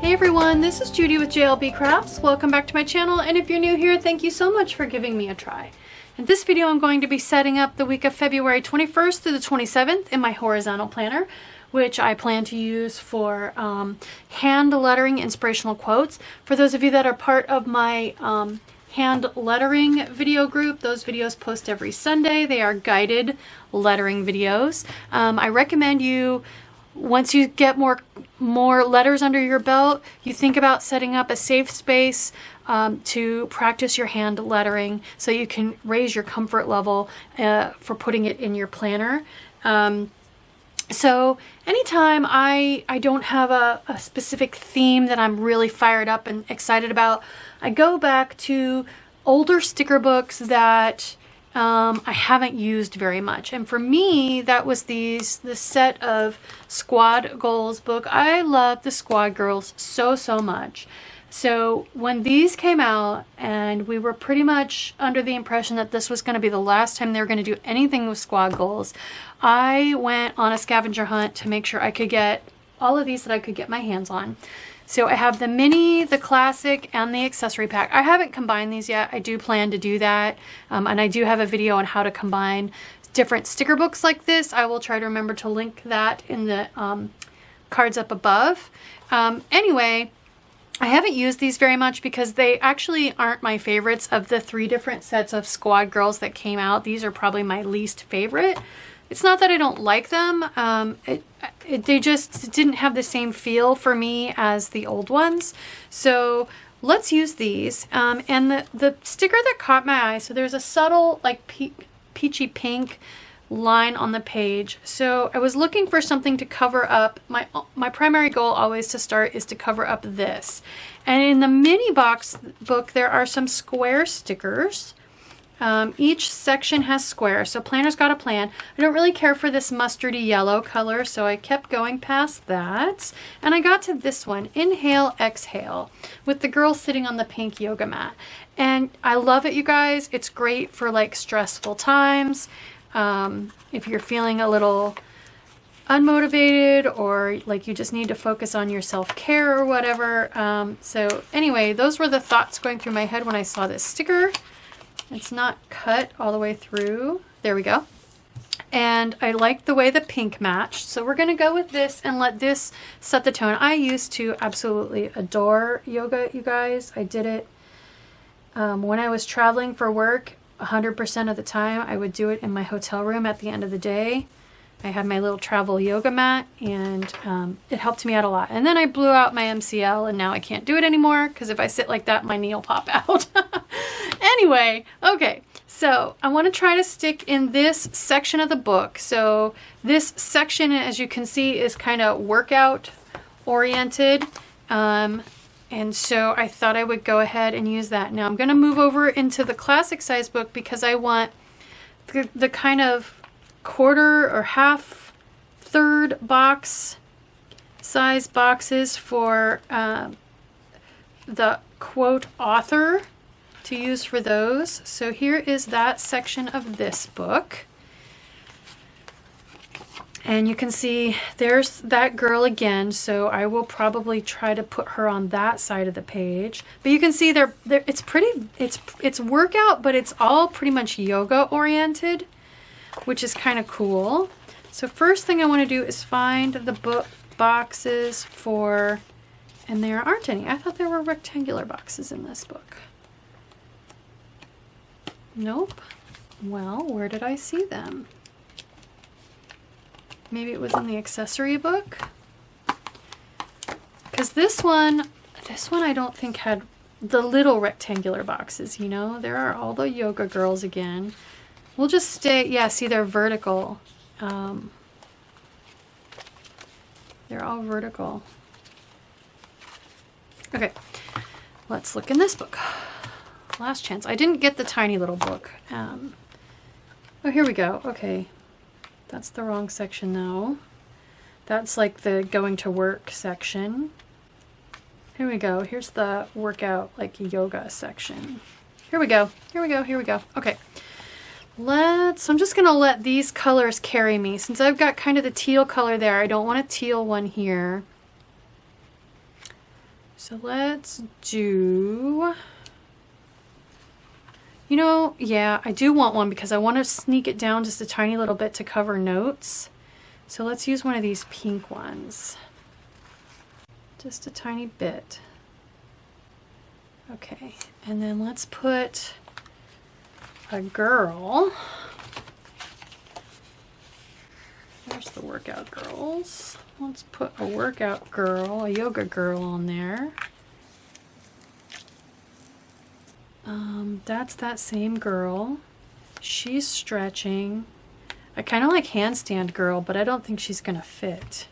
Hey everyone, this is Judi with JLBCrafts. Welcome back to my channel, and if you're new here, thank you so much for giving me a try. In this video, I'm going to be setting up the week of February 21st through the 27th in my horizontal planner, which I plan to use for hand lettering inspirational quotes. For those of you that are part of my hand lettering video group, those videos post every Sunday. They are guided lettering videos. I recommend you, once you get more letters under your belt, you think about setting up a safe space to practice your hand lettering so you can raise your comfort level for putting it in your planner. So anytime I don't have a specific theme that I'm really fired up and excited about, I go back to older sticker books that I haven't used very much. And for me, that was this set of Squad Goals book. I love the Squad Girls so much. So when these came out and we were pretty much under the impression that this was going to be the last time they were going to do anything with Squad Goals, I went on a scavenger hunt to make sure I could get all of these that I could get my hands on. So I have the mini, the classic, and the accessory pack. I haven't combined these yet. I do plan to do that. And I do have a video on how to combine different sticker books like this. I will try to remember to link that in the cards up above. Anyway, I haven't used these very much because they actually aren't my favorites. Of the 3 different sets of Squad Girls that came out, these are probably my least favorite. It's not that I don't like them. They just didn't have the same feel for me as the old ones. So let's use these. And the sticker that caught my eye, so there's a subtle like peachy pink line on the page. So I was looking for something to cover up. My primary goal always to start is to cover up this. And in the mini box book, there are some square stickers. Each section has squares, so planner's got a plan. I don't really care for this mustardy yellow color, so I kept going past that. And I got to this one, Inhale, Exhale, with the girl sitting on the pink yoga mat. And I love it, you guys. It's great for like stressful times. If you're feeling a little unmotivated or like you just need to focus on your self-care or whatever. So anyway, those were the thoughts going through my head when I saw this sticker. It's not cut all the way through. There we go. And I like the way the pink matched. So we're going to go with this and let this set the tone. I used to absolutely adore yoga, you guys. I did it when I was traveling for work. 100% of the time I would do it in my hotel room at the end of the day. I had my little travel yoga mat, and it helped me out a lot. And then I blew out my MCL, and now I can't do it anymore because if I sit like that, my knee will pop out. Anyway, okay, so I want to try to stick in this section of the book. So this section, as you can see, is kind of workout oriented. And so I thought I would go ahead and use that. Now I'm going to move over into the classic size book because I want the kind of quarter or half third box size boxes for the quote author to use for those. So here is that section of this book. And you can see there's that girl again, so I will probably try to put her on that side of the page. But you can see it's workout, but it's all pretty much yoga oriented, which is kind of cool. So first thing I want to do is find the book boxes for, and there aren't any. I thought there were rectangular boxes in this book. Nope. Well, where did I see them? Maybe it was in the accessory book. Because this one I don't think had the little rectangular boxes, you know? There are all the yoga girls again. We'll just stay, yeah, see they're vertical. They're all vertical. Okay, let's look in this book. Last chance. I didn't get the tiny little book. Oh, here we go. Okay. That's the wrong section though. That's like the going to work section. Here we go. Here's the workout, like yoga section. Here we go. Here we go. Here we go. Okay. I'm just going to let these colors carry me. Since I've got kind of the teal color there, I don't want a teal one here. So let's do, you know, yeah, I do want one because I want to sneak it down just a tiny little bit to cover notes. So let's use one of these pink ones. Just a tiny bit. Okay, and then let's put a girl. There's the workout girls. Let's put a workout girl, a yoga girl on there. That's that same girl. She's stretching. I kind of like handstand girl, but I don't think she's gonna fit.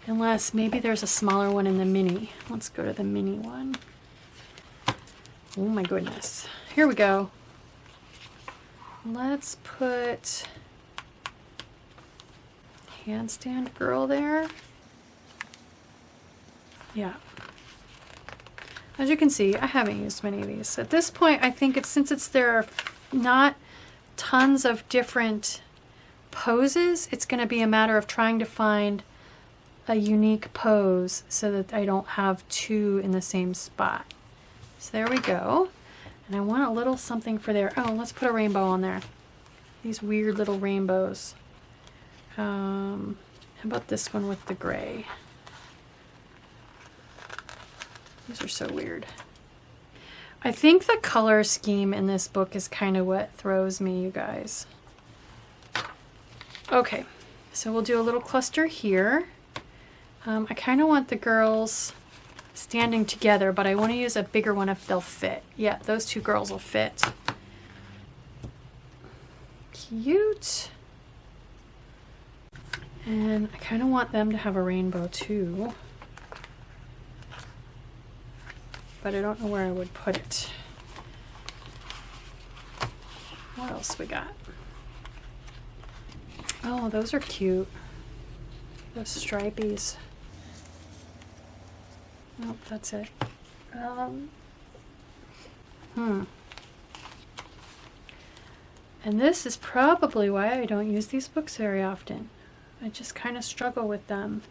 Unless maybe there's a smaller one in the mini. Let's go to the mini one. Oh my goodness. Here we go. Let's put handstand girl there. Yeah. As you can see, I haven't used many of these. At this point, I think there are not tons of different poses, it's going to be a matter of trying to find a unique pose so that I don't have two in the same spot. So there we go. And I want a little something for there. Oh, let's put a rainbow on there. These weird little rainbows. How about this one with the gray? These are so weird. I think the color scheme in this book is kind of what throws me, you guys. Okay, so we'll do a little cluster here. I kind of want the girls standing together, but I want to use a bigger one if they'll fit. Yeah, those two girls will fit. Cute. And I kind of want them to have a rainbow too. But I don't know where I would put it. What else we got? Oh, those are cute. Those stripies. Nope, that's it. And this is probably why I don't use these books very often. I just kind of struggle with them.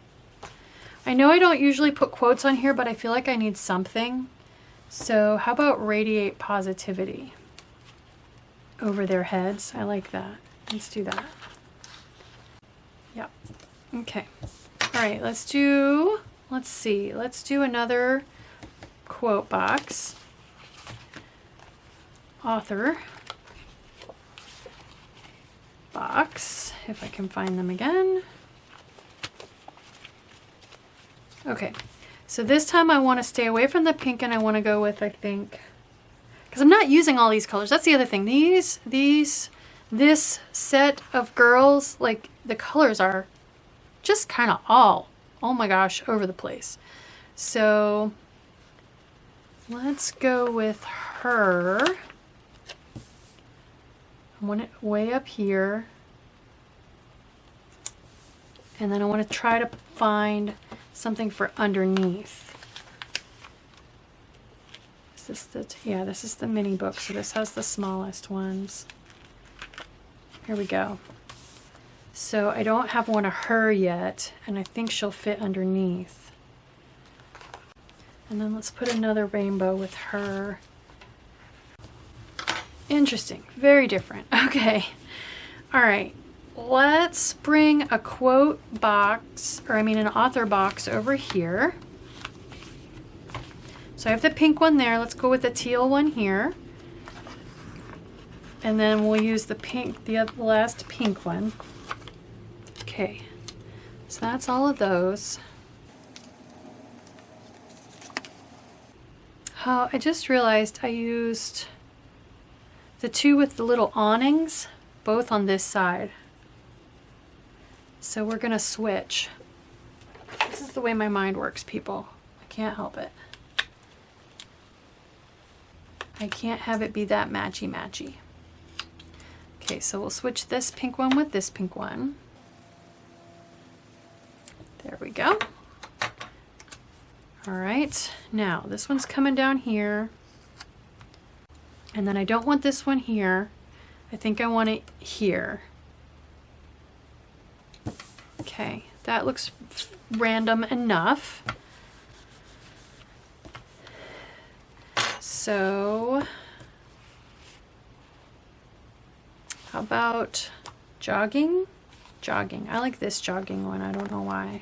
I know I don't usually put quotes on here, but I feel like I need something. So how about radiate positivity over their heads? I like that. Let's do that. Yep. Okay. All right, let's do another quote box. Author box, if I can find them again. Okay. So this time I want to stay away from the pink and I want to go with, I think, because I'm not using all these colors. That's the other thing. This set of girls, like the colors are just kind of oh my gosh, over the place. So let's go with her. I want it way up here. And then I want to try to find something for underneath. Yeah, this is the mini book, so this has the smallest ones. Here we go. So I don't have one of her yet, and I think she'll fit underneath. And then let's put another rainbow with her. Interesting, very different. Okay, all right. Let's bring a quote box, an author box over here. So I have the pink one there. Let's go with the teal one here. And then we'll use the pink, the last pink one. Okay, so that's all of those. Oh, I just realized I used the two with the little awnings, both on this side. So we're gonna switch. This is the way my mind works, people. I can't help it. I can't have it be that matchy-matchy. Okay, so we'll switch this pink one with this pink one. There we go. All right, now this one's coming down here. And then I don't want this one here. I think I want it here. Okay, that looks random enough. So how about jogging? Jogging. I like this jogging one. I don't know why.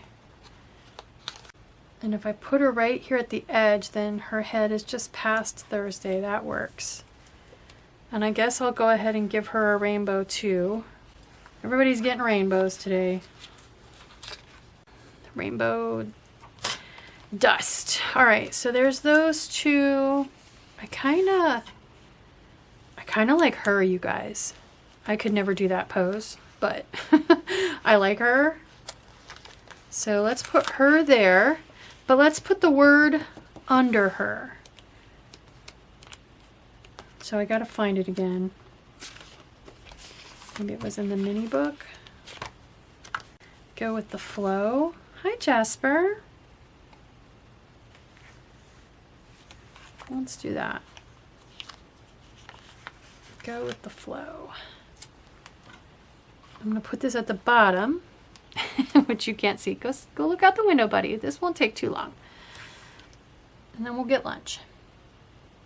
And if I put her right here at the edge, then her head is just past Thursday. That works. And I guess I'll go ahead and give her a rainbow too. Everybody's getting rainbows today. Rainbow dust. All right, so there's those two. I kind of like her, you guys. I could never do that pose, but I like her. So let's put her there, but let's put the word under her. So I gotta find it again. Maybe it was in the mini book. Go with the flow. Hi, Jasper. Let's do that. Go with the flow. I'm going to put this at the bottom, which you can't see. Go look out the window, buddy. This won't take too long. And then we'll get lunch.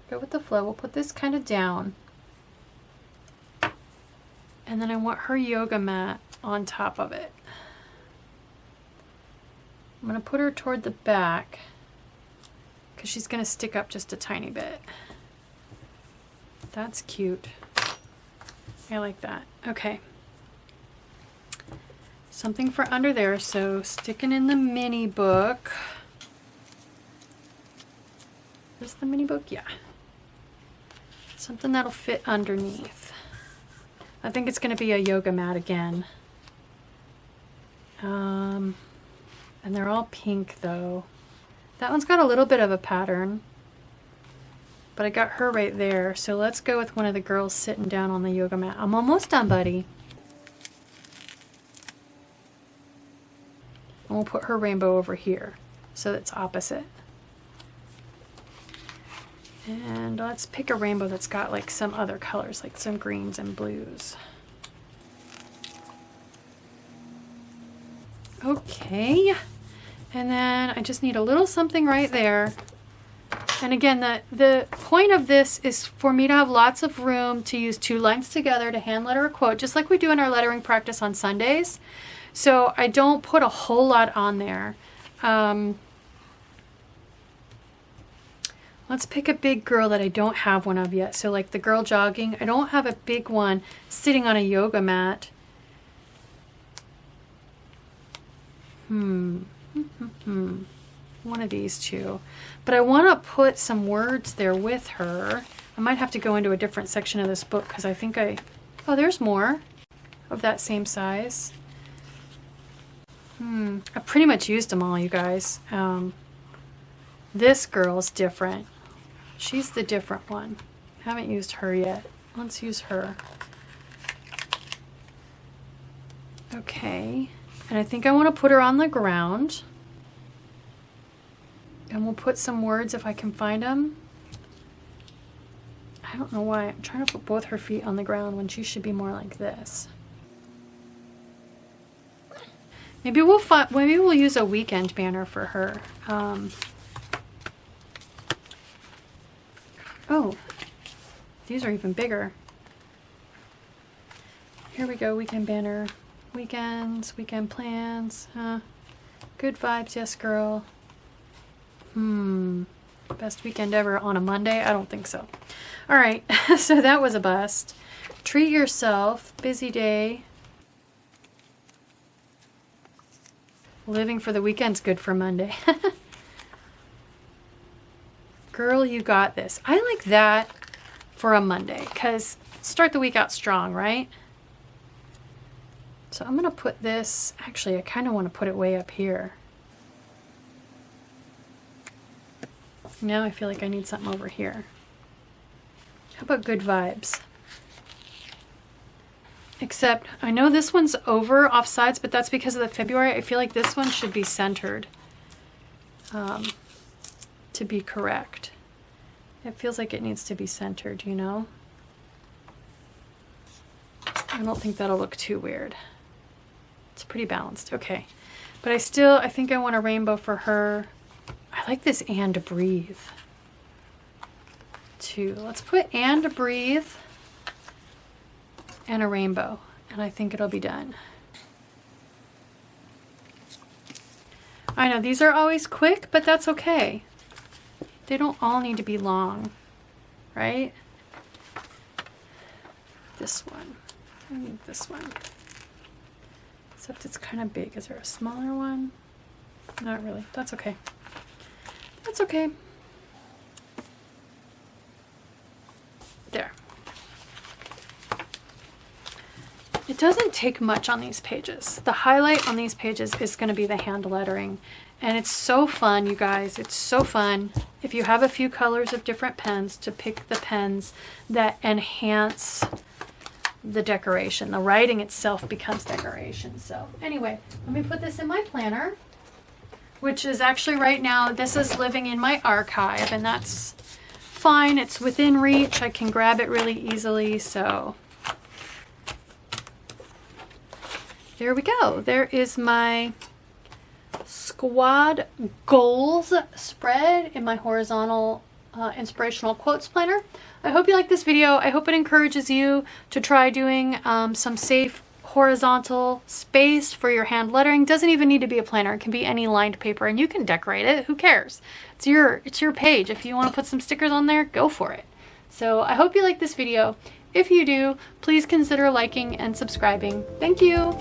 Go with the flow. We'll put this kind of down. And then I want her yoga mat on top of it. I'm going to put her toward the back because she's going to stick up just a tiny bit. That's cute. I like that. Okay. Something for under there, so sticking in the mini book. Is the mini book? Yeah. Something that'll fit underneath. I think it's going to be a yoga mat again. And they're all pink though. That one's got a little bit of a pattern, but I got her right there. So let's go with one of the girls sitting down on the yoga mat. I'm almost done, buddy. And we'll put her rainbow over here so it's opposite. And let's pick a rainbow that's got like some other colors, like some greens and blues. Okay, and then I just need a little something right there. And again, the point of this is for me to have lots of room to use two lines together to hand letter a quote, just like we do in our lettering practice on Sundays. So I don't put a whole lot on there. Let's pick a big girl that I don't have one of yet. So like the girl jogging, I don't have a big one sitting on a yoga mat. One of these two. But I want to put some words there with her. I might have to go into a different section of this book because I think oh, there's more of that same size. I pretty much used them all, you guys. This girl's different. She's the different one. Haven't used her yet. Let's use her. Okay. And I think I want to put her on the ground. And we'll put some words if I can find them. I don't know why. I'm trying to put both her feet on the ground when she should be more like this. Maybe we'll use a weekend banner for her. Oh, these are even bigger. Here we go, weekend banner. Weekends, weekend plans. Good vibes, yes girl. Best weekend ever on a Monday? I don't think so. All right, so that was a bust. Treat yourself, busy day. Living for the weekend's good for Monday. Girl, you got this. I like that for a Monday because start the week out strong, right? So I'm going to put this, actually I kind of want to put it way up here. Now I feel like I need something over here. How about good vibes? Except I know this one's over off sides, but that's because of the February. I feel like this one should be centered to be correct. It feels like it needs to be centered, you know? I don't think that'll look too weird. It's pretty balanced. Okay. But I think I want a rainbow for her. I like this and breathe 2. Let's put and breathe and a rainbow, and I think it'll be done. I know these are always quick, but that's okay. They don't all need to be long, right? This one, I need this one. Except it's kind of big. Is there a smaller one? Not really. That's okay. That's okay. There. It doesn't take much on these pages. The highlight on these pages is going to be the hand lettering. And it's so fun, you guys. It's so fun. If you have a few colors of different pens, to pick the pens that enhance the decoration. The writing itself becomes decoration. So anyway, let me put this in my planner, which is actually right now, this is living in my archive, and that's fine. It's within reach. I can grab it really easily. So there we go. There is my squad goals spread in my horizontal inspirational quotes planner. I hope you like this video. I hope it encourages you to try doing some safe horizontal space for your hand lettering. Doesn't even need to be a planner. It can be any lined paper, and you can decorate it. Who cares? It's your page. If you want to put some stickers on there, go for it. So I hope you like this video. If you do, please consider liking and subscribing. Thank you.